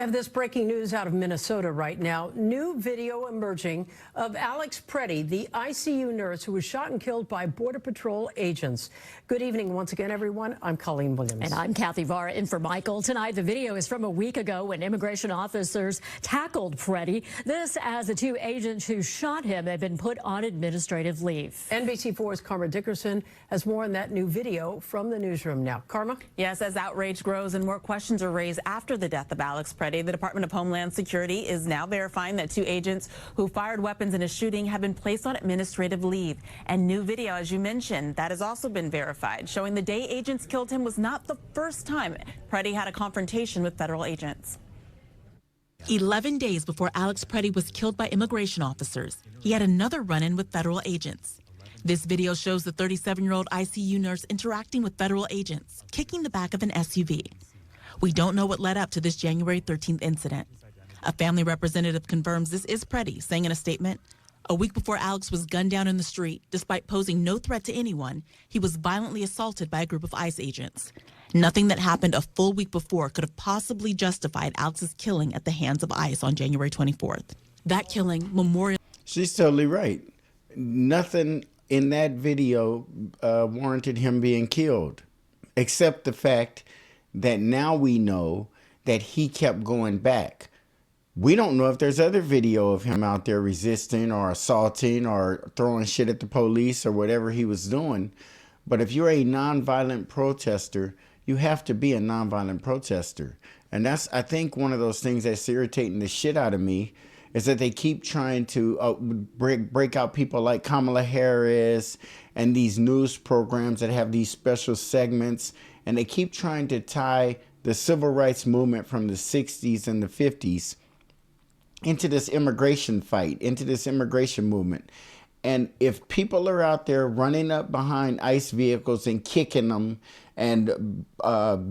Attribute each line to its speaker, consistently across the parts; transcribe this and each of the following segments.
Speaker 1: Have this breaking news out of Minnesota right now. New video emerging of Alex Pretti, the ICU nurse who was shot and killed by Border Patrol agents. Good evening once again, everyone. I'm Colleen Williams.
Speaker 2: And I'm Kathy Vara in for Michael. Tonight, the video is from a week ago when immigration officers tackled Pretti. This as the two agents who shot him had been put on administrative leave.
Speaker 1: NBC4's Karma Dickerson has more on that new video from the newsroom now. Karma?
Speaker 3: Yes, as outrage grows and more questions are raised after the death of Alex Pretti, the Department of Homeland Security is now verifying that two agents who fired weapons in a shooting have been placed on administrative leave. And new video, as you mentioned, that has also been verified, showing the day agents killed him was not the first time Pretti had a confrontation with federal agents.
Speaker 4: 11 days before Alex Pretti was killed by immigration officers, he had another run-in with federal agents. This video shows the 37-year-old ICU nurse interacting with federal agents, kicking the back of an SUV. We don't know what led up to this January 13th incident. A family representative confirms this is Pretti, saying in a statement, "A week before Alex was gunned down in the street, despite posing no threat to anyone, he was violently assaulted by a group of ICE agents. Nothing that happened a full week before could have possibly justified Alex's killing at the hands of ICE on January 24th. That killing memorial."
Speaker 5: She's totally right. Nothing in that video warranted him being killed, except the fact that now we know that he kept going back. We don't know if there's other video of him out there resisting or assaulting or throwing shit at the police or whatever he was doing. But if you're a nonviolent protester, you have to be a nonviolent protester. And that's, I think, one of those things that's irritating the shit out of me, is that they keep trying to break out people like Kamala Harris and these news programs that have these special segments. And they keep trying to tie the civil rights movement from the 60s and the 50s into this immigration fight, into this immigration movement. And if people are out there running up behind ICE vehicles and kicking them and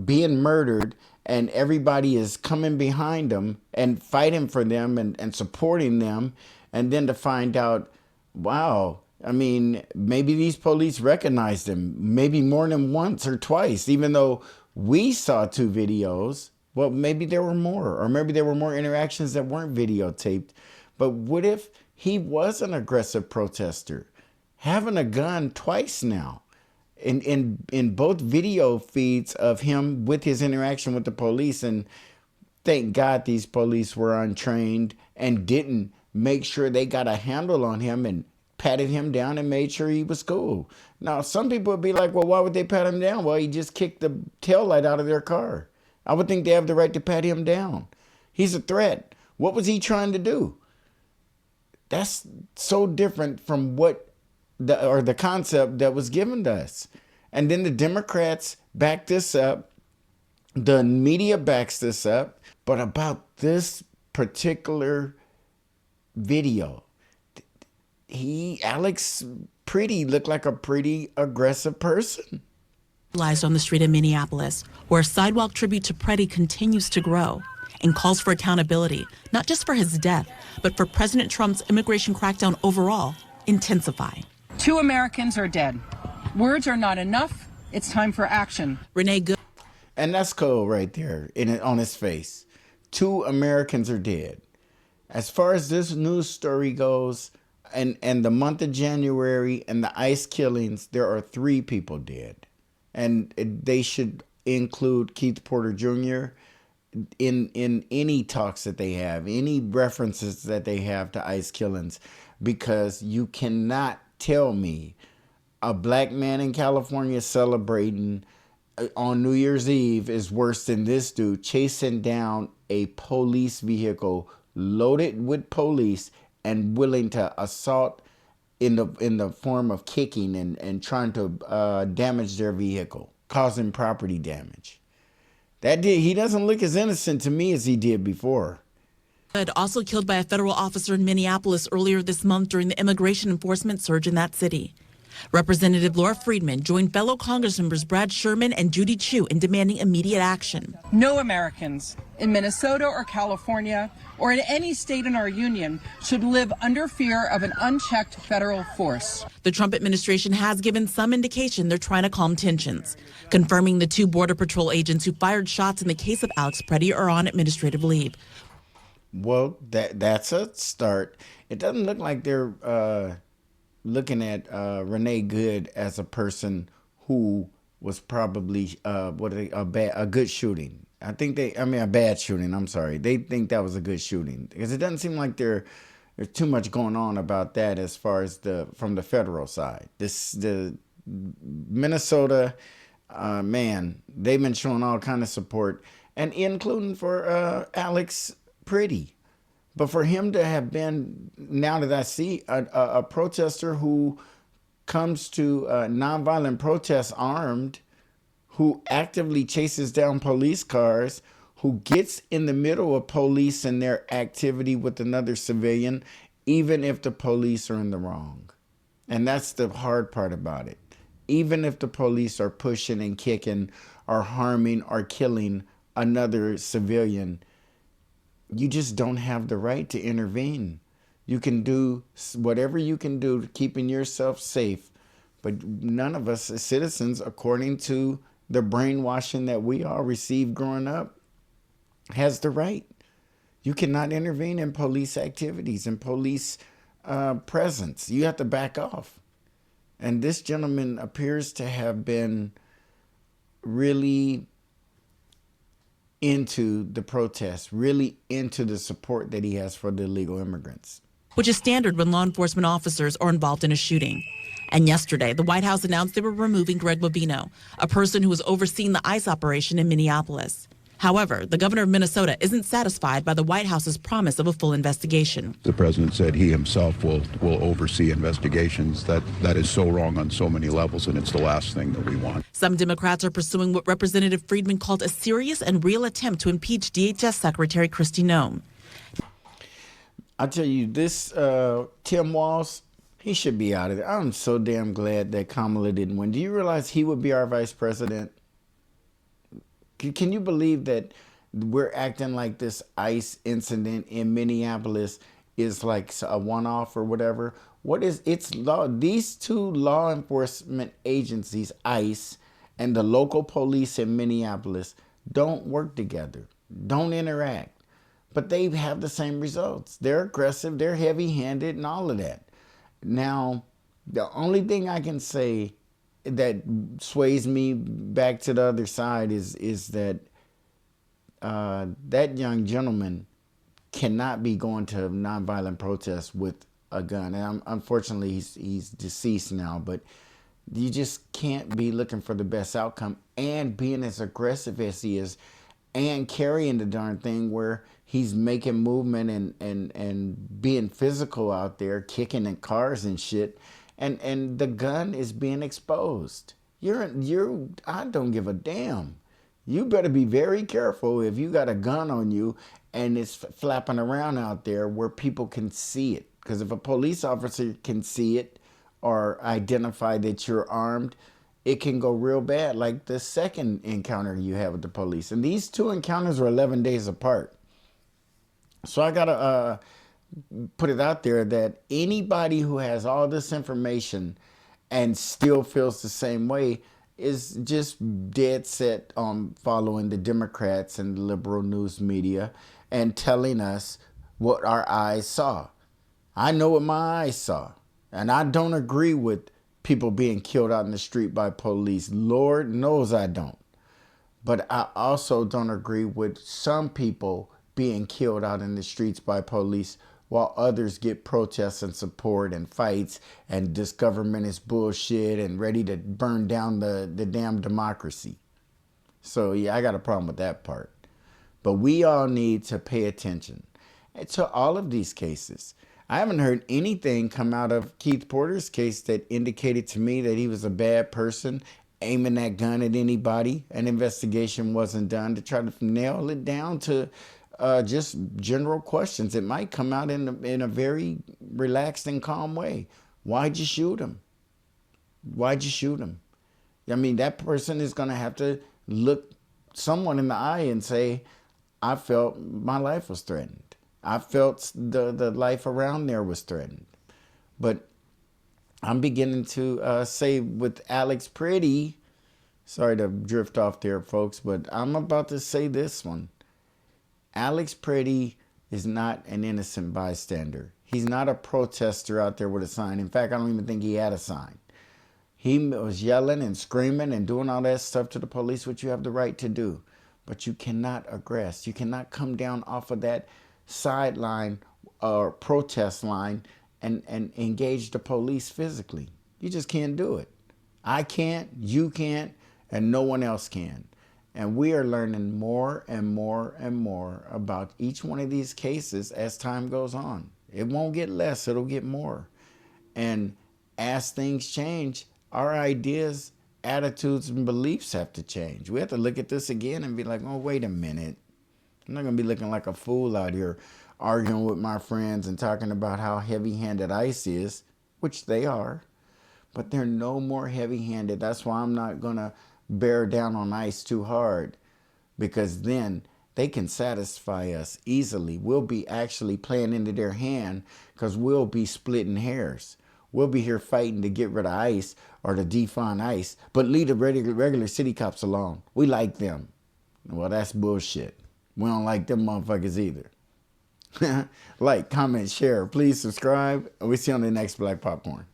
Speaker 5: being murdered, and everybody is coming behind them and fighting for them and supporting them, and then to find out, wow, I mean, maybe these police recognized him, maybe more than once or twice, even though we saw two videos. Well, maybe there were more, or maybe there were more interactions that weren't videotaped. But what if he was an aggressive protester, having a gun twice now, in both video feeds of him with his interaction with the police? And thank God these police were untrained and didn't make sure they got a handle on him and patted him down and made sure he was cool. Now, some people would be like, well, why would they pat him down? Well, he just kicked the taillight out of their car. I would think they have the right to pat him down. He's a threat. What was he trying to do? That's so different from what the concept that was given to us. And then the Democrats back this up. The media backs this up. But about this particular video, Alex Pretti looked like a pretty aggressive person.
Speaker 4: On the street in Minneapolis, where a sidewalk tribute to Pretti continues to grow and calls for accountability, not just for his death, but for President Trump's immigration crackdown overall, intensify.
Speaker 6: 2 Americans are dead. Words are not enough. It's time for action.
Speaker 4: Renee Good.
Speaker 5: And that's cool right there on his face. 2 Americans are dead. As far as this news story goes, and the month of January and the ICE killings, there are 3 people dead. And they should include Keith Porter Jr. in any talks that they have, any references that they have to ICE killings, because you cannot tell me a black man in California celebrating on New Year's Eve is worse than this dude chasing down a police vehicle loaded with police and willing to assault in the form of kicking and trying to damage their vehicle, causing property damage. He doesn't look as innocent to me as he did before.
Speaker 4: Also killed by a federal officer in Minneapolis earlier this month during the immigration enforcement surge in that city. Representative Laura Friedman joined fellow Congressmembers Brad Sherman and Judy Chu in demanding immediate action.
Speaker 6: No Americans in Minnesota or California or in any state in our union should live under fear of an unchecked federal force.
Speaker 4: The Trump administration has given some indication they're trying to calm tensions, confirming the 2 Border Patrol agents who fired shots in the case of Alex Pretti are on administrative leave.
Speaker 5: Well, that's a start. It doesn't look like they're looking at Renee Good as a person who was probably a good shooting. I mean a bad shooting. I'm sorry. They think that was a good shooting because it doesn't seem like there's too much going on about that as far as from the federal side. The Minnesota man, they've been showing all kind of support, and including for Alex Pretti. But for him to have been, now that I see a protester who comes to nonviolent protests armed, who actively chases down police cars, who gets in the middle of police and their activity with another civilian, even if the police are in the wrong. And that's the hard part about it. Even if the police are pushing and kicking or harming or killing another civilian, you just don't have the right to intervene. You can do whatever you can do to keeping yourself safe, but none of us as citizens, according to the brainwashing that we all received growing up, has the right. You cannot intervene in police activities and police presence. You have to back off. And this gentleman appears to have been really into the protests, really into the support that he has for the illegal immigrants.
Speaker 4: Which is standard when law enforcement officers are involved in a shooting. And yesterday, the White House announced they were removing Greg Bobino, a person who was overseeing the ICE operation in Minneapolis. However, the governor of Minnesota isn't satisfied by the White House's promise of a full investigation.
Speaker 7: The president said he himself will oversee investigations. That is so wrong on so many levels, and it's the last thing that we want.
Speaker 4: Some Democrats are pursuing what Representative Friedman called a serious and real attempt to impeach DHS Secretary Kristi Noem.
Speaker 5: I tell you, this Tim Walz, he should be out of there. I'm so damn glad that Kamala didn't win. Do you realize he would be our vice president? Can you believe that we're acting like this ICE incident in Minneapolis is like a one-off or whatever? It's law. These 2 law enforcement agencies, ICE and the local police in Minneapolis, don't work together, don't interact, but they have the same results. They're aggressive, they're heavy-handed, and all of that. Now, the only thing I can say that sways me back to the other side is that that young gentleman cannot be going to nonviolent protests with a gun. And unfortunately, he's deceased now, but you just can't be looking for the best outcome and being as aggressive as he is and carrying the darn thing where he's making movement and being physical out there, kicking in cars and shit. And the gun is being exposed. I don't give a damn. You better be very careful if you got a gun on you and it's flapping around out there where people can see it. Because if a police officer can see it or identify that you're armed, it can go real bad, like the second encounter you had with the police. And these 2 encounters were 11 days apart. So I got to put it out there that anybody who has all this information and still feels the same way is just dead set on following the Democrats and the liberal news media and telling us what our eyes saw. I know what my eyes saw, and I don't agree with people being killed out in the street by police. Lord knows I don't. But I also don't agree with some people being killed out in the streets by police while others get protests and support and fights, and this government is bullshit and ready to burn down the damn democracy. So yeah, I got a problem with that part. But we all need to pay attention to all of these cases. I haven't heard anything come out of Keith Porter's case that indicated to me that he was a bad person aiming that gun at anybody. An investigation wasn't done to try to nail it down to just general questions. It might come out in a very relaxed and calm way. Why'd you shoot him? Why'd you shoot him? I mean, that person is going to have to look someone in the eye and say, I felt my life was threatened. I felt the life around there was threatened. But I'm beginning to say with Alex Pretti, sorry to drift off there, folks, but I'm about to say this one. Alex Pretti is not an innocent bystander. He's not a protester out there with a sign. In fact, I don't even think he had a sign. He was yelling and screaming and doing all that stuff to the police, which you have the right to do. But you cannot aggress. You cannot come down off of that sideline or protest line and engage the police physically. You just can't do it. I can't, you can't, and no one else can. And we are learning more and more and more about each one of these cases as time goes on. It won't get less, it'll get more. And as things change, our ideas, attitudes, and beliefs have to change. We have to look at this again and be like, oh, wait a minute. I'm not going to be looking like a fool out here arguing with my friends and talking about how heavy-handed ICE is, which they are. But they're no more heavy-handed. That's why I'm not going to bear down on ICE too hard, because then they can satisfy us easily. We'll be actually playing into their hand because we'll be splitting hairs. We'll be here fighting to get rid of ICE or to defund ICE, but leave the regular city cops alone. We like them. Well, that's bullshit. We don't like them motherfuckers either. Like, comment, share. Please subscribe, and we'll see you on the next Black Popcorn.